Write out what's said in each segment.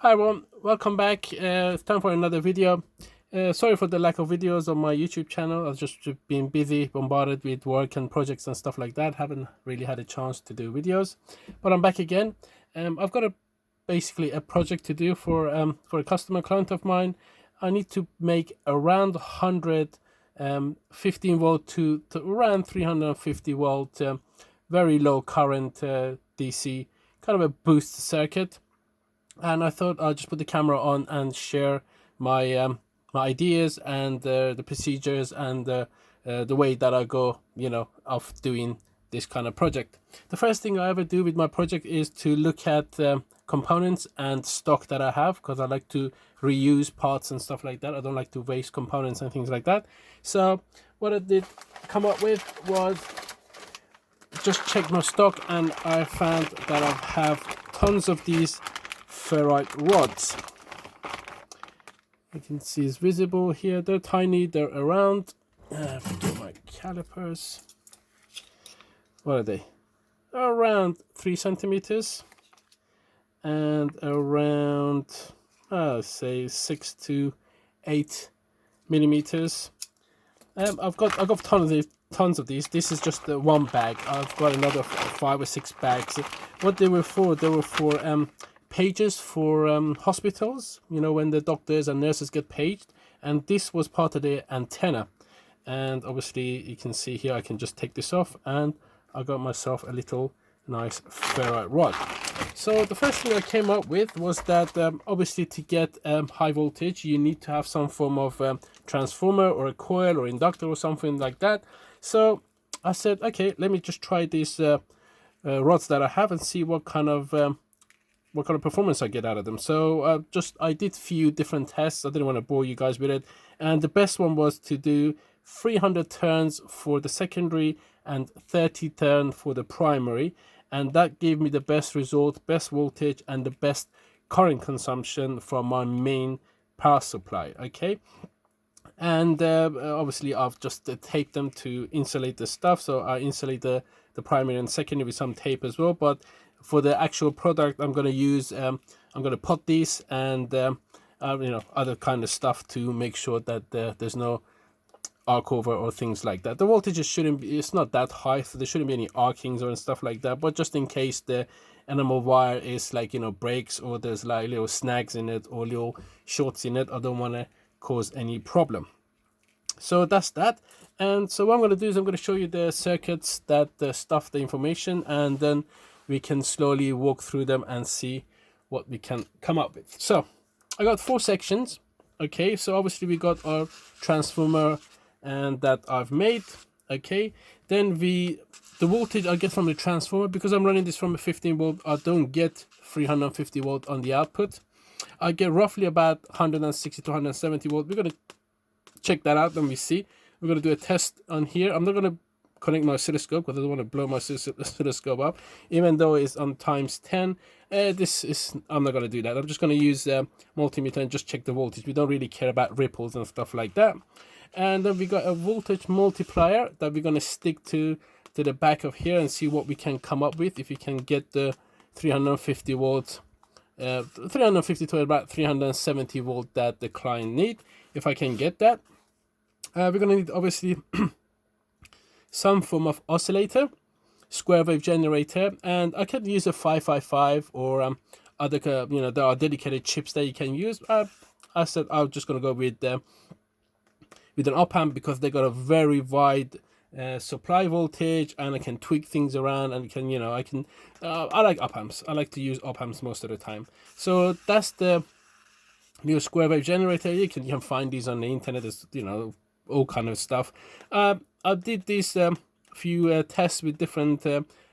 Hi everyone, welcome back. It's time for another video. Sorry for the lack of videos on my YouTube channel. I've just been busy, bombarded with work and projects and stuff like that. Haven't really had a chance to do videos, but I'm back again. I've got basically a project to do for a customer client of mine. I need to make around 100 15 volt to around 350 volt, very low current DC, kind of a boost circuit. And I thought I'd just put the camera on and share my ideas and the procedures and the way that I go, of doing this kind of project. The first thing I ever do with my project is to look at components and stock that I have, because I like to reuse parts and stuff like that. I don't like to waste components and things like that. So what I did come up with was just check my stock, and I found that I have tons of these ferrite rods. You can see it's visible here. They're tiny, they're around, forget my calipers. What are they? Around 3 centimeters and around say 6 to 8 millimeters. I've got tons of these. This is just the one bag. I've got another 5 or 6 bags. What they were for? They were for pages for hospitals, when the doctors and nurses get paged, and this was part of the antenna. And obviously you can see here, I can just take this off, and I got myself a little nice ferrite rod. So the first thing I came up with was that obviously to get high voltage, you need to have some form of transformer or a coil or inductor or something like that. So I said, okay, let me just try these rods that I have and see what kind of performance I get out of them. So I did a few different tests. I didn't want to bore you guys with it, and the best one was to do 300 turns for the secondary and 30 turn for the primary, and that gave me the best result, best voltage, and the best current consumption from my main power supply. Okay, and obviously I've just taped them to insulate the stuff. So I insulate the primary and secondary with some tape as well, but for the actual product I'm going to use I'm going to pot these and other kind of stuff to make sure that there's no arc over or things like that. The voltages shouldn't be, it's not that high, so there shouldn't be any arcings or stuff like that, but just in case the enamel wire is breaks, or there's like little snags in it or little shorts in it, I don't want to cause any problem. So that's that. And so what I'm going to do is I'm going to show you the circuits that stuff the information, and then we can slowly walk through them and see what we can come up with. So I got 4 sections. Okay, so obviously we got our transformer and that I've made. Okay, then the voltage I get from the transformer, because I'm running this from a 15 volt, I don't get 350 volt on the output. I get roughly about 160 to 170 volt. We're going to check that out when we see. We're going to do a test on here. I'm not going to connect my oscilloscope because I don't want to blow my oscilloscope up, even though it's on times 10. I'm not going to do that. I'm just going to use multimeter and just check the voltage. We don't really care about ripples and stuff like that. And then we got a voltage multiplier that we're going to stick to the back of here and see what we can come up with, if we can get the 350 volts 350 to about 370 volt that the client need. If I can get that, we're going to need obviously some form of oscillator, square wave generator, and I can use a 555 or other there are dedicated chips that you can use. I said I'm just going to go with an op amp, because they got a very wide supply voltage, and I can tweak things around, and I like op amps. I like to use op amps most of the time. So that's the new square wave generator. You can find these on the internet. There's all kind of stuff. I did these few tests with different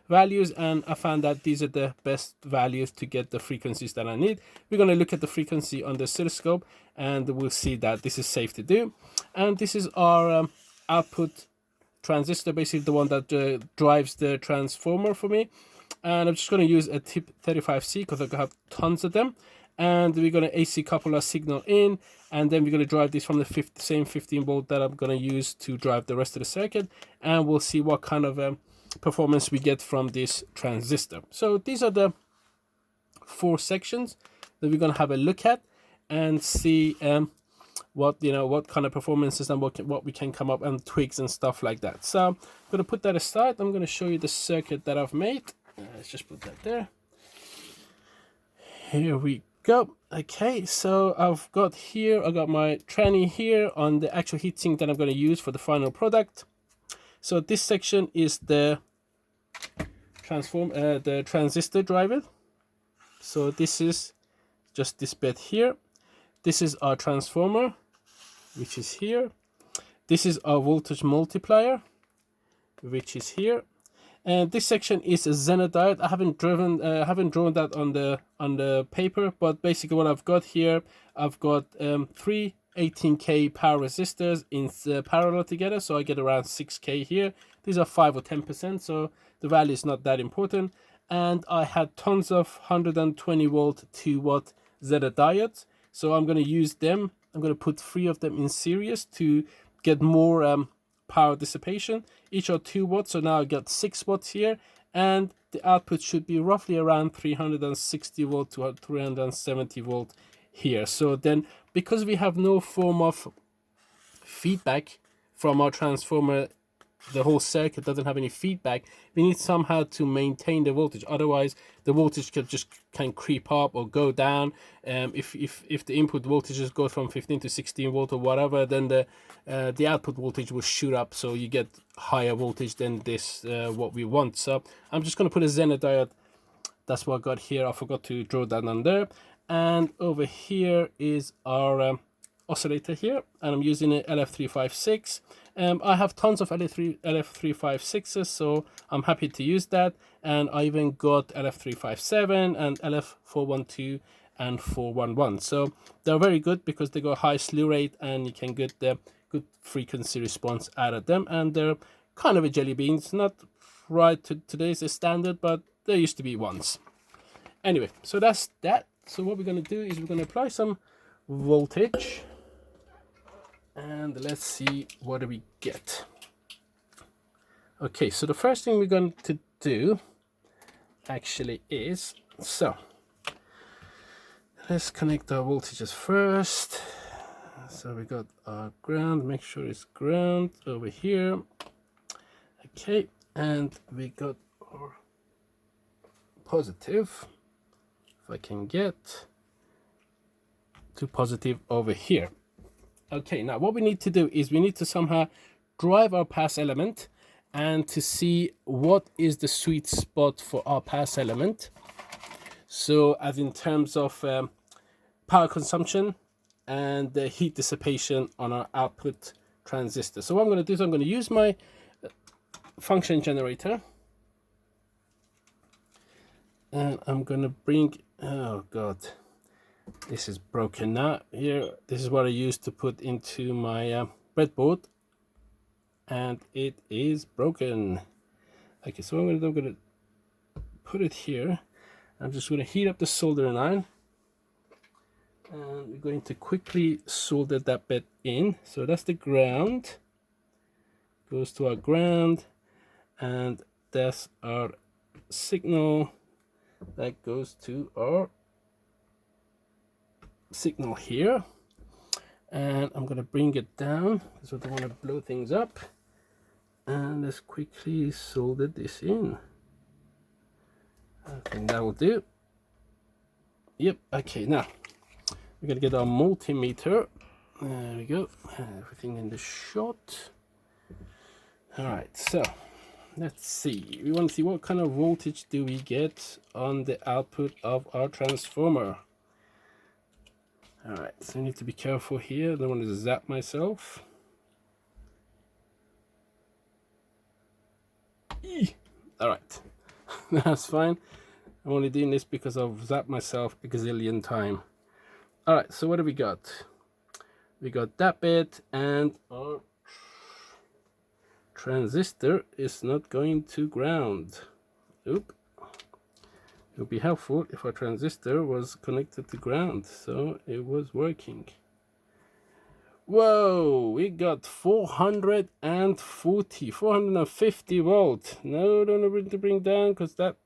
values, and I found that these are the best values to get the frequencies that I need. We're going to look at the frequency on the oscilloscope, and we'll see that this is safe to do. And this is our output transistor, basically the one that drives the transformer for me. And I'm just going to use a tip 35C because I have tons of them. And we're going to AC couple our signal in, and then we're going to drive this from the same 15 volt that I'm going to use to drive the rest of the circuit, and we'll see what kind of performance we get from this transistor. So these are the 4 sections. that we're going to have a look at and see what kind of performances and what we can come up and tweaks and stuff like that. So I'm going to put that aside. I'm going to show you the circuit that I've made. Let's just put that there. Here we go. Okay, so I got my tranny here on the actual heatsink that I'm going to use for the final product. So this section is the transistor driver. So this is just this bit here. This is our transformer, which is here. This is our voltage multiplier, which is here. And this section is a Zener diode. I haven't drawn that on the paper, but basically what I've got here, I've got 3 18K power resistors in parallel together, so I get around 6K here. These are 5 or 10%, so the value is not that important. And I had tons of 120 volt 2 watt Zener diodes, so I'm going to use them. I'm going to put 3 of them in series to get more power dissipation. Each are 2 watts, so now I got 6 watts here, and the output should be roughly around 360 volt to 370 volt here. So then, because we have no form of feedback from our transformer, the whole circuit doesn't have any feedback, we need somehow to maintain the voltage, otherwise the voltage can creep up or go down. If the input voltages go from 15 to 16 volt or whatever, then the output voltage will shoot up, so you get higher voltage than this what we want. So I'm just going to put a Zener diode. That's what I got here. I forgot to draw that on there. And over here is our oscillator here, and I'm using an LF356. I have tons of LF356s, so I'm happy to use that. And I even got LF357 and LF412 and 411. So they're very good because they got high slew rate and you can get the good frequency response out of them. And they're kind of a jelly bean. It's not right to today's standard, but there used to be once. Anyway, so that's that. So what we're going to do is we're going to apply some voltage. And let's see what do we get. Okay, so the first thing we're going to do actually is, so let's connect our voltages first. So we got our ground, make sure it's ground over here. Okay, and we got our positive, if I can get to positive over here. Okay, now what we need to do is we need to somehow drive our pass element and to see what is the sweet spot for our pass element. So as in terms of power consumption and the heat dissipation on our output transistor. So what I'm going to do is I'm going to use my function generator. And I'm going to bring, oh God, this is broken now. Here, this is what I used to put into my breadboard, and it is broken. Okay, so I'm going to put it here. I'm just going to heat up the soldering iron, and we're going to quickly solder that bit in. So that's the ground, goes to our ground, and that's our signal that goes to our signal here. And I'm going to bring it down because I don't want to blow things up. And let's quickly solder this in. I think that will do. Yep, okay, now we're going to get our multimeter. There we go, everything in the shot. All right, so let's see. We want to see what kind of voltage do we get on the output of our transformer. All right, so I need to be careful here. I don't want to zap myself. All right, that's fine. I'm only doing this because I've zapped myself a gazillion times. All right, so what do we got? We got that bit, and our transistor is not going to ground. Oop. It would be helpful if our transistor was connected to ground, so it was working. Whoa, we got 450 volt. No, don't need to bring down because that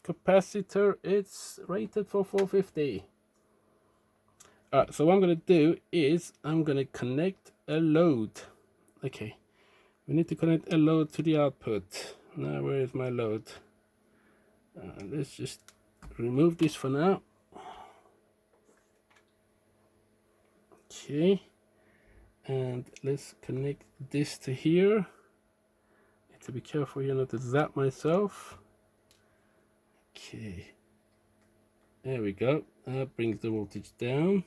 capacitor, it's rated for 450. All right, so what I'm going to do is I'm going to connect a load. Okay, we need to connect a load to the output. Now, where is my load? Let's just remove this for now. Okay, and let's connect this to here. Need to be careful here not to zap myself. Okay, there we go. That brings the voltage down.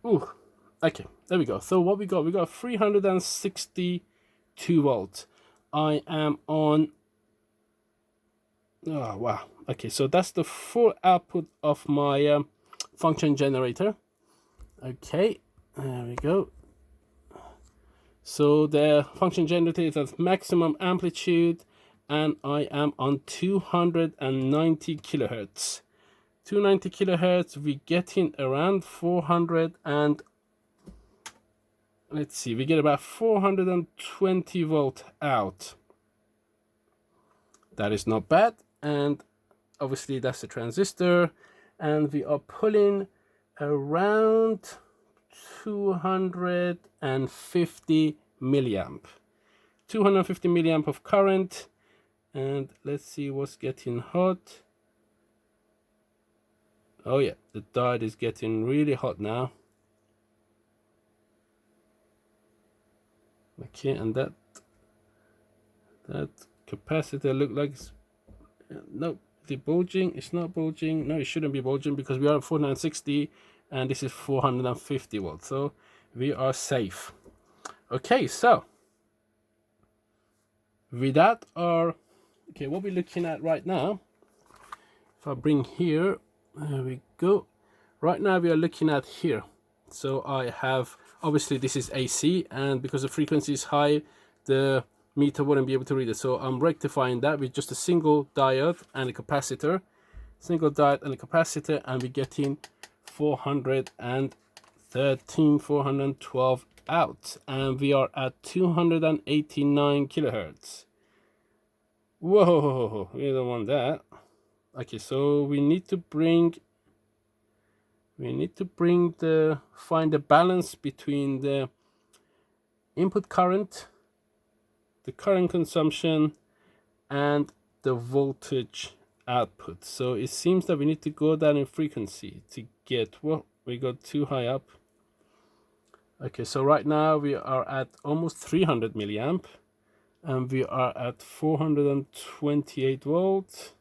Ooh, okay, there we go. So what we got 362 volts. I am on, oh wow, okay, so that's the full output of my function generator. Okay, there we go. So the function generator is at maximum amplitude, and I am on 290 kilohertz. 290 kilohertz, we getting around 400 and let's see, we get about 420 volt out. That is not bad, and obviously that's the transistor, and we are pulling around 250 milliamp. 250 milliamp of current, and let's see what's getting hot. Oh yeah, the diode is getting really hot now. Okay, and that capacitor look like no, is it bulging? It's not bulging. No, it shouldn't be bulging because we are at 460 and this is 450 volts, so we are safe. Okay, so with that, okay, what we're looking at right now, if I bring here, there we go. Right now we are looking at here. So I have, obviously this is AC, and because the frequency is high, the meter wouldn't be able to read it. So I'm rectifying that with just a single diode and a capacitor. Single diode and a capacitor, and we're getting 413, 412 out. And we are at 289 kilohertz. Whoa, we don't want that. Okay, so we need to find the balance between the input current, the current consumption, and the voltage output. So it seems that we need to go down in frequency to get, well, we got too high up. Okay, so right now we are at almost 300 milliamp, and we are at 428 volts.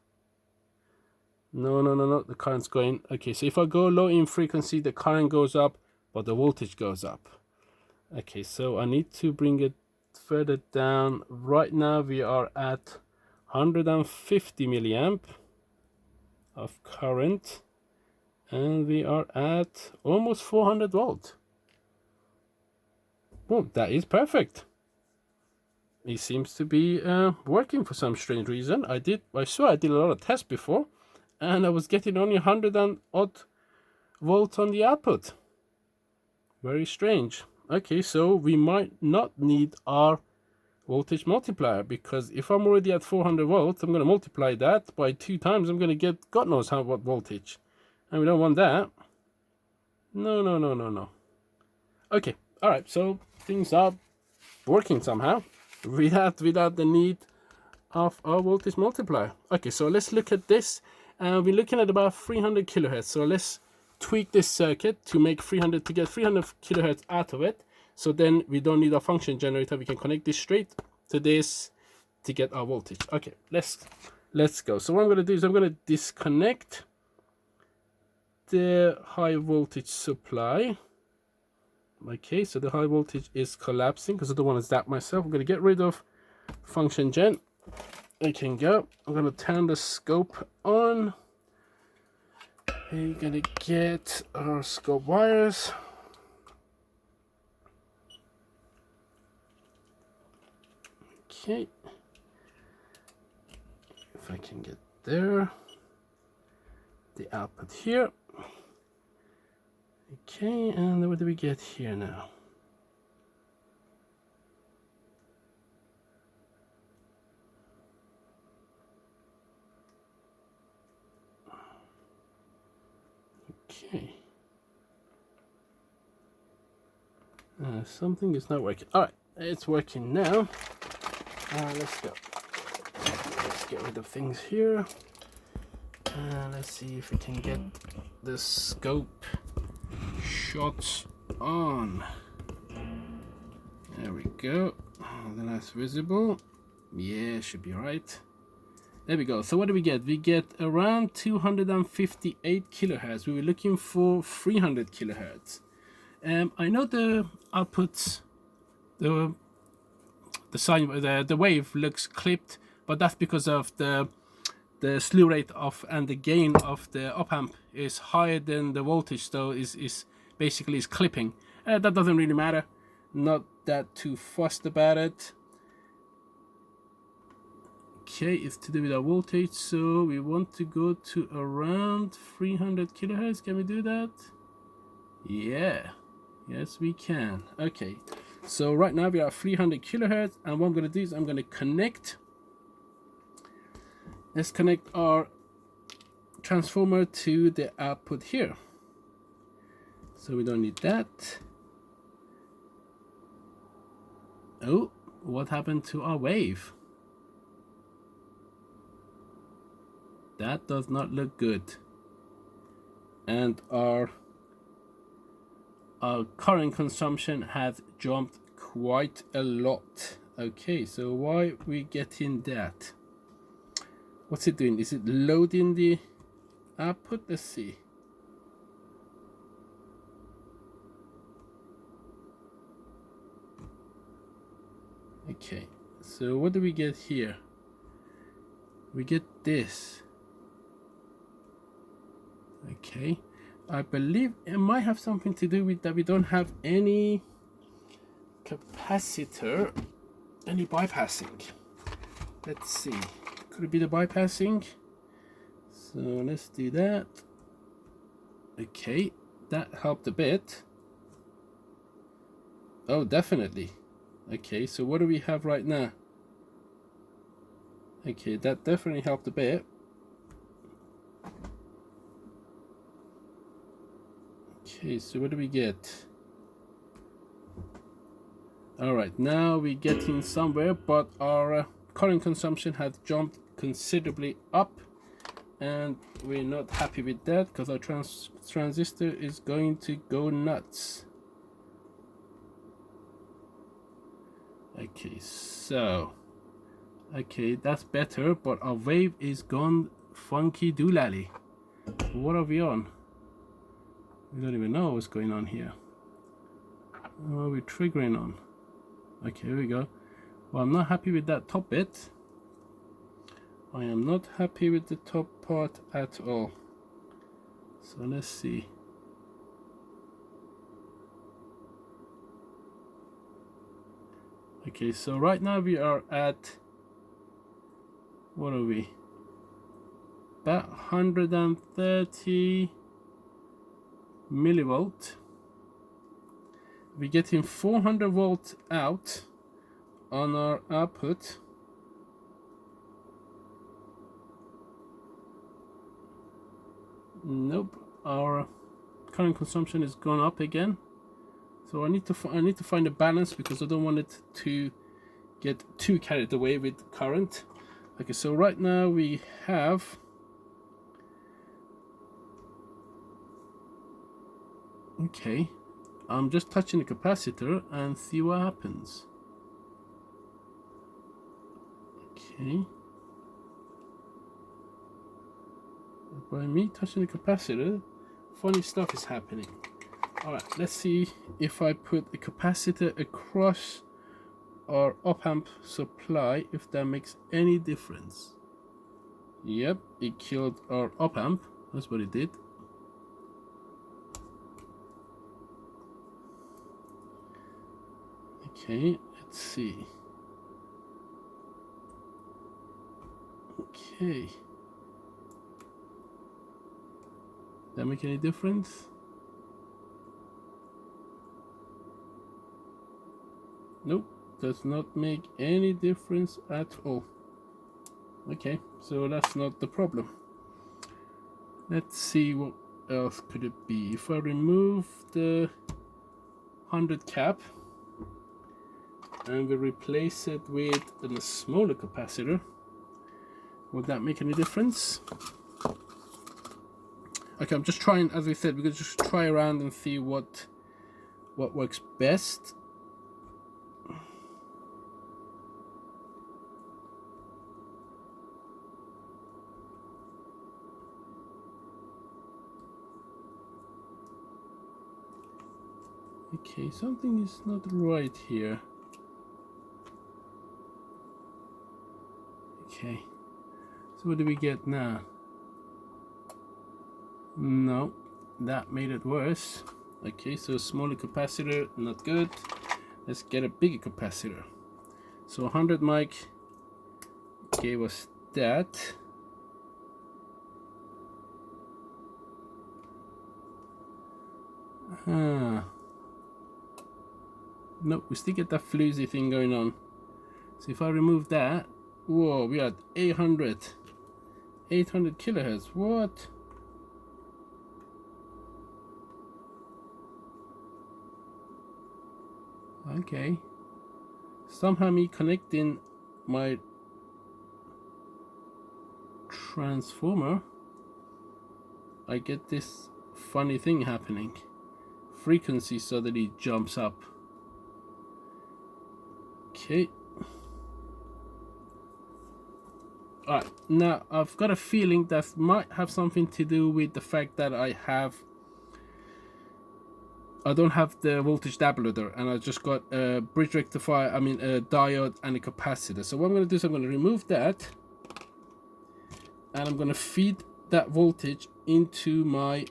No, the current's going. Okay, so if I go low in frequency, the current goes up, but the voltage goes up. Okay, so I need to bring it further down. Right now we are at 150 milliamp of current, and we are at almost 400 volt. Oh, that is perfect. It seems to be working for some strange reason. I swear I did a lot of tests before, and I was getting only 100 and odd volts on the output. Very strange. Okay, so we might not need our voltage multiplier, because if I'm already at 400 volts, I'm going to multiply that by 2 times. I'm going to get God knows how what voltage, and we don't want that. No. Okay, all right, so things are working somehow without the need of our voltage multiplier. Okay, so let's look at this. We're looking at about 300 kilohertz. So let's tweak this circuit to make 300 kilohertz out of it. So then we don't need a function generator. We can connect this straight to this to get our voltage. Okay, let's go. So what I'm going to do is I'm going to disconnect the high voltage supply. Okay, so the high voltage is collapsing because I don't want to zap myself. I'm going to get rid of function gen. It can go. I'm going to turn the scope on. We're going to get our scope wires. Okay. If I can get there. The output here. Okay, and what do we get here now? Okay. Something is not working. All right, it's working now. Let's go. Let's get rid of things here. Let's see if we can get the scope shots on. There we go. Then that's visible. Yeah, should be right. There we go. So what do we get? We get around 258 kilohertz. We were looking for 300 kilohertz. I know the outputs, the wave looks clipped, but that's because of the slew rate of and the gain of the op amp is higher than the voltage, so is basically clipping. That doesn't really matter. Not that too fussed about it. Okay, it's to do with our voltage, so we want to go to around 300 kilohertz. Can we do that? Yeah, yes we can. Okay, so right now we are at 300 kilohertz, and what I'm going to do is I'm going to connect. Let's connect our transformer to the output here. So we don't need that. Oh, what happened to our wave? That does not look good. And our current consumption has jumped quite a lot. Okay, so why are we getting that? What's it doing? Is it loading the output? Let's see. Okay, so what do we get here? We get this. Okay, I believe it might have something to do with that we don't have any capacitor, any bypassing. Let's see, could it be the bypassing? So let's do that. Okay, that helped a bit. Oh, definitely. Okay, so what do we have right now? Okay, that definitely helped a bit. Okay, so what do we get? All right, now we're getting somewhere, but our current consumption has jumped considerably up, and we're not happy with that because our transistor is going to go nuts. Okay, so okay, that's better, but our wave is gone funky doolally. What are we on? We don't even know what's going on here. What are we triggering on? Okay, here we go. Well, I'm not happy with that top bit. I am not happy with the top part at all. So let's see. Okay, so right now we are at, what are we? About 130 millivolt. We're getting 400 volts out on our output. Nope, our current consumption is gone up again. So I need to find a balance because I don't want it to get too carried away with current. Okay, so right now we have okay. I'm just touching the capacitor and see what happens. Okay. By me touching the capacitor, funny stuff is happening. Alright, let's see if I put a capacitor across our op amp supply, if that makes any difference. Yep, it killed our op amp. That's what it did. Okay, let's see. Okay. That make any difference? Nope, does not make any difference at all. Okay, so that's not the problem. Let's see what else could it be? If I remove the 100 cap and we replace it with a smaller capacitor, would that make any difference? Okay, I'm just trying, as I said, we're gonna just try around and see what works best. Okay, something is not right here. Okay, so what do we get now? No, that made it worse. Okay, so smaller capacitor, not good. Let's get a bigger capacitor. So 100 mic gave us that. Nope, we still get that floozy thing going on. So if I remove that, whoa, we are at 800 kilohertz. What? Okay. Somehow me connecting my transformer, I get this funny thing happening. Frequency suddenly jumps up. Okay. Alright, now I've got a feeling that might have something to do with the fact that I don't have the voltage distributor, and I just got a bridge rectifier, a diode and a capacitor. So what I'm going to do is I'm going to remove that, and I'm going to feed that voltage into my,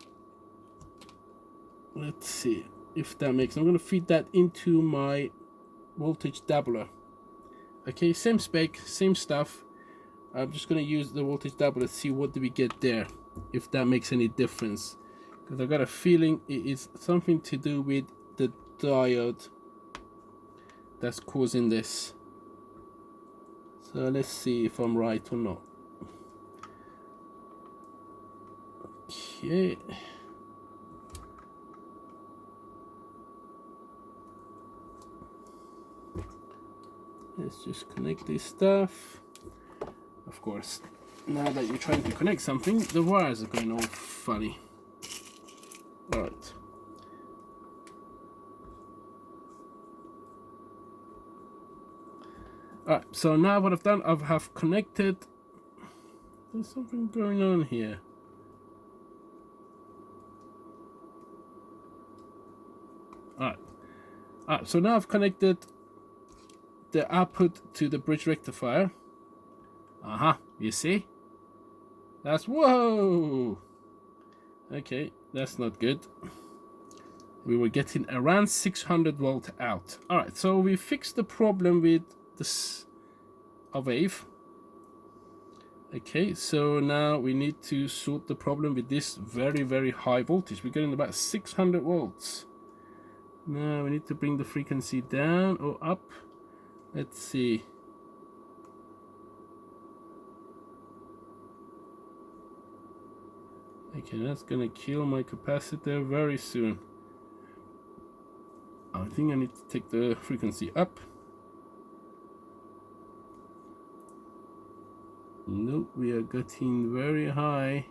let's see if that makes, I'm going to feed that into my voltage doubler. Okay, same spec, same stuff. I'm just going to use the voltage doubler to see what do we get there, if that makes any difference. Because I've got a feeling it is something to do with the diode that's causing this. So let's see if I'm right or not. Okay. Let's just connect this stuff. Of course, now that you're trying to connect something, the wires are going all funny. Alright. Alright, so now what I've done, I have connected. There's something going on here. Alright, so now I've connected the output to the bridge rectifier. You see? That's, whoa! Okay, that's not good. We were getting around 600 volt out. Alright, so we fixed the problem with this wave. Okay, so now we need to sort the problem with this very, very high voltage. We're getting about 600 volts. Now we need to bring the frequency down or up. Let's see. Okay, that's gonna kill my capacitor very soon. I think I need to take the frequency up. Nope, we are getting very high.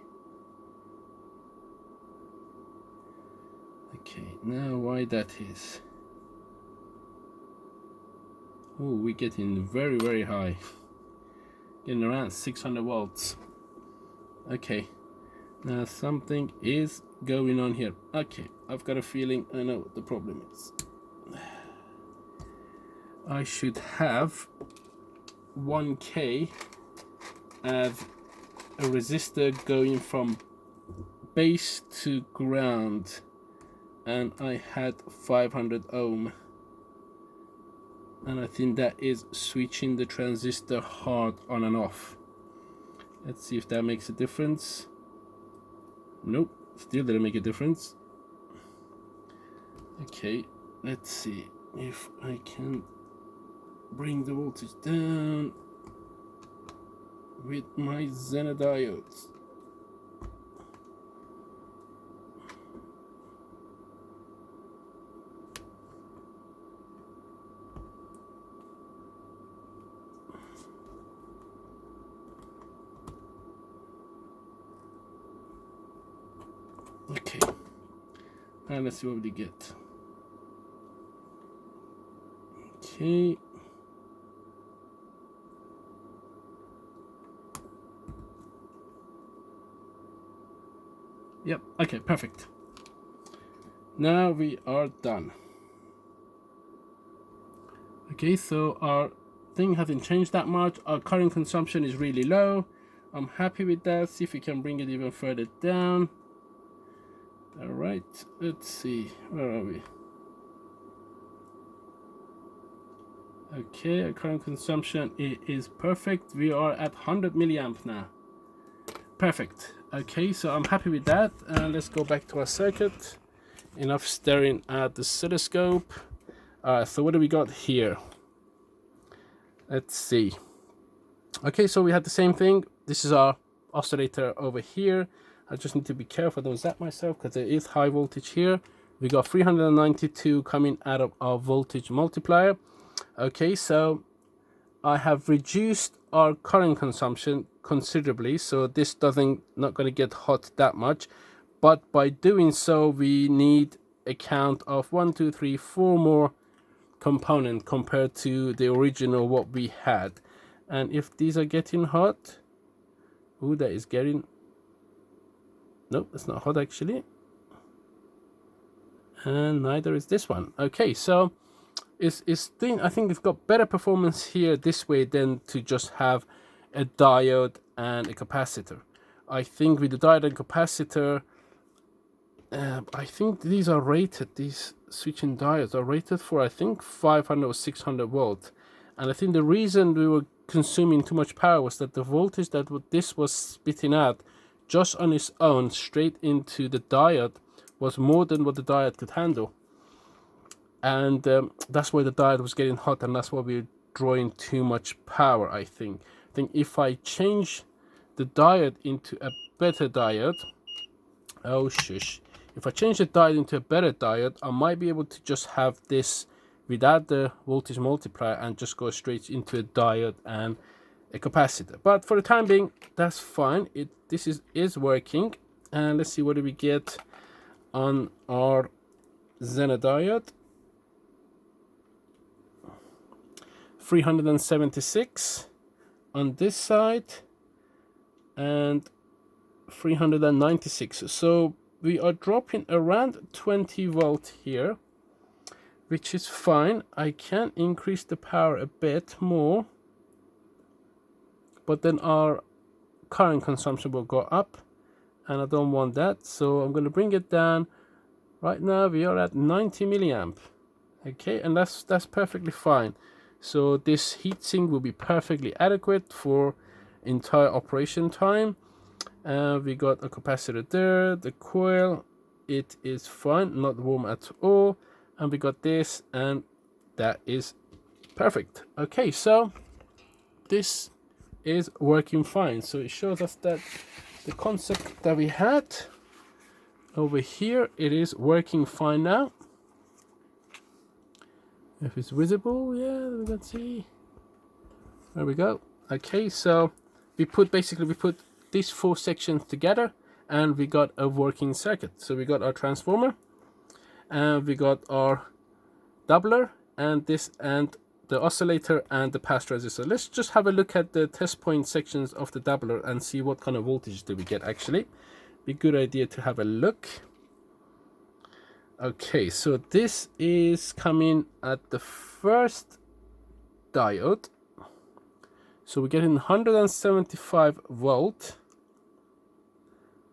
Okay, now why that is. Oh, we're getting very, very high. Getting around 600 volts. Okay. Now something is going on here. Okay, I've got a feeling I know what the problem is. I should have 1K as a resistor going from base to ground, and I had 500 ohm, and I think that is switching the transistor hard on and off. Let's see if that makes a difference. Nope, still didn't make a difference. Okay, let's see if I can bring the voltage down with my Zener diodes. Okay, and let's see what we get. Okay. Yep, okay, perfect. Now we are done. Okay, so our thing hasn't changed that much. Our current consumption is really low. I'm happy with that. See if we can bring it even further down. All right, let's see, where are we? Okay, our current consumption is perfect. We are at 100 milliamp now. Perfect. Okay, so I'm happy with that. And let's go back to our circuit. Enough staring at the oscilloscope. So what do we got here? Let's see. Okay, so we had the same thing. This is our oscillator over here. I just need to be careful, don't zap myself, because there is high voltage here. We got 392 coming out of our voltage multiplier. Okay, so I have reduced our current consumption considerably, so this not going to get hot that much. But by doing so, we need a count of 1, 2, 3, 4 more components compared to the original what we had. And if these are getting hot, ooh, that is getting, nope, that's not hot actually, and neither is this one. Okay, so I think it's got better performance here this way than to just have a diode and a capacitor. I think with the diode and capacitor, I think these are rated, these switching diodes are rated for, I think, 500 or 600 volt. And I think the reason we were consuming too much power was that the voltage that this was spitting out just on its own straight into the diode was more than what the diode could handle. And that's why the diode was getting hot, and that's why we were drawing too much power. I think if I change the diode into a better diode, oh shush, if I change the diode into a better diode, I might be able to just have this without the voltage multiplier and just go straight into a diode and a capacitor. But for the time being, that's fine. This is working. And let's see, what do we get on our Zener diode? 376 on this side and 396. So we are dropping around 20 volt here, which is fine. I can increase the power a bit more, but then our current consumption will go up, and I don't want that, so I'm going to bring it down. Right now we are at 90 milliamp. Okay, and that's perfectly fine. So this heatsink will be perfectly adequate for entire operation time. We got a capacitor there, the coil, it is fine, not warm at all. And we got this, and that is perfect. Okay, so this is working fine. So it shows us that the concept that we had over here, it is working fine now. If it's visible, yeah, we can see. There we go. Okay, so we put these 4 sections together, and we got a working circuit. So we got our transformer, and we got our doubler, and the oscillator and the pass resistor. Let's just have a look at the test point sections of the doubler and see what kind of voltage do we get. Actually, be a good idea to have a look. Okay, so this is coming at the first diode. So we're getting 175 volt.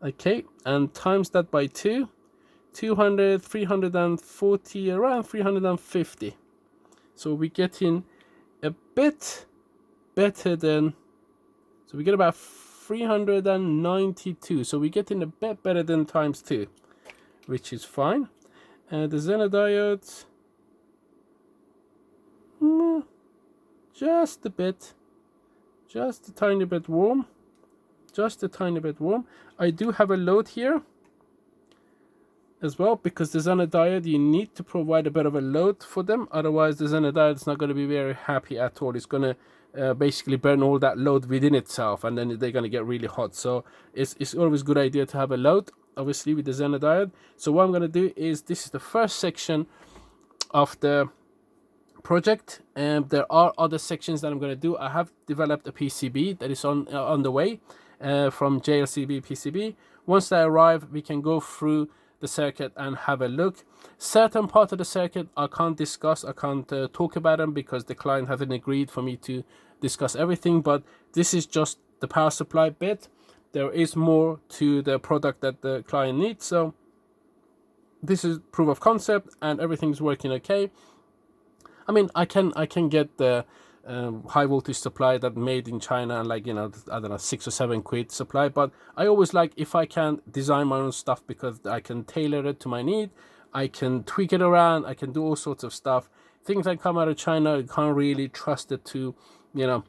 Okay, and times that by 2, 200, 340, around 350. So we're getting a bit better than, so we get about 392. So we're getting a bit better than times 2, which is fine. And the Zener diodes, just a bit, just a tiny bit warm, just a tiny bit warm. I do have a load here as well, because the Zener diode, you need to provide a bit of a load for them, otherwise the Zener diode is not going to be very happy at all. It's going to basically burn all that load within itself, and then they're going to get really hot. So it's always a good idea to have a load. obviously with the Zener diode. So what I'm going to do is, this is the first section of the project, and there are other sections that I'm going to do. I have developed a PCB that is on the way from JLCB PCB. Once they arrive, we can go through the circuit and have a look. Certain part of the circuit I can't discuss, I can't talk about them because the client hasn't agreed for me to discuss everything, but this is just the power supply bit. There is more to the product that the client needs, so this is proof of concept and everything's working okay. I mean, I can get the high voltage supply that made in China, and like, you know, I don't know, 6 or 7 quid supply, but I always like if I can design my own stuff, because I can tailor it to my need, I can tweak it around, I can do all sorts of stuff. Things that come out of China, you can't really trust it to, you know,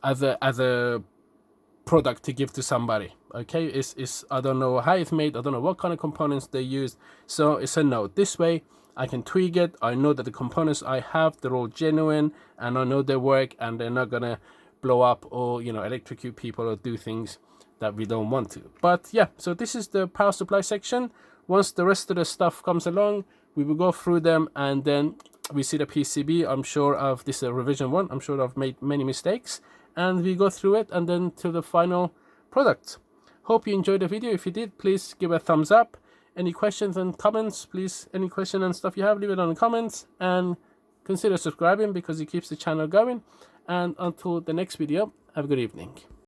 as a product to give to somebody. Okay, it's I don't know how it's made, I don't know what kind of components they use, so it's a no. This way I can tweak it, I know that the components I have, they're all genuine, and I know they work, and they're not gonna blow up or, you know, electrocute people or do things that we don't want to. But yeah, so this is the power supply section. Once the rest of the stuff comes along, we will go through them, and then we see the PCB. I'm sure of this revision 1, I'm sure I've made many mistakes, and we go through it and then to the final product. Hope you enjoyed the video. If you did, please give a thumbs up. Any questions and comments, please, any question and stuff you have, leave it on the comments, and consider subscribing because it keeps the channel going. And until the next video, have a good evening.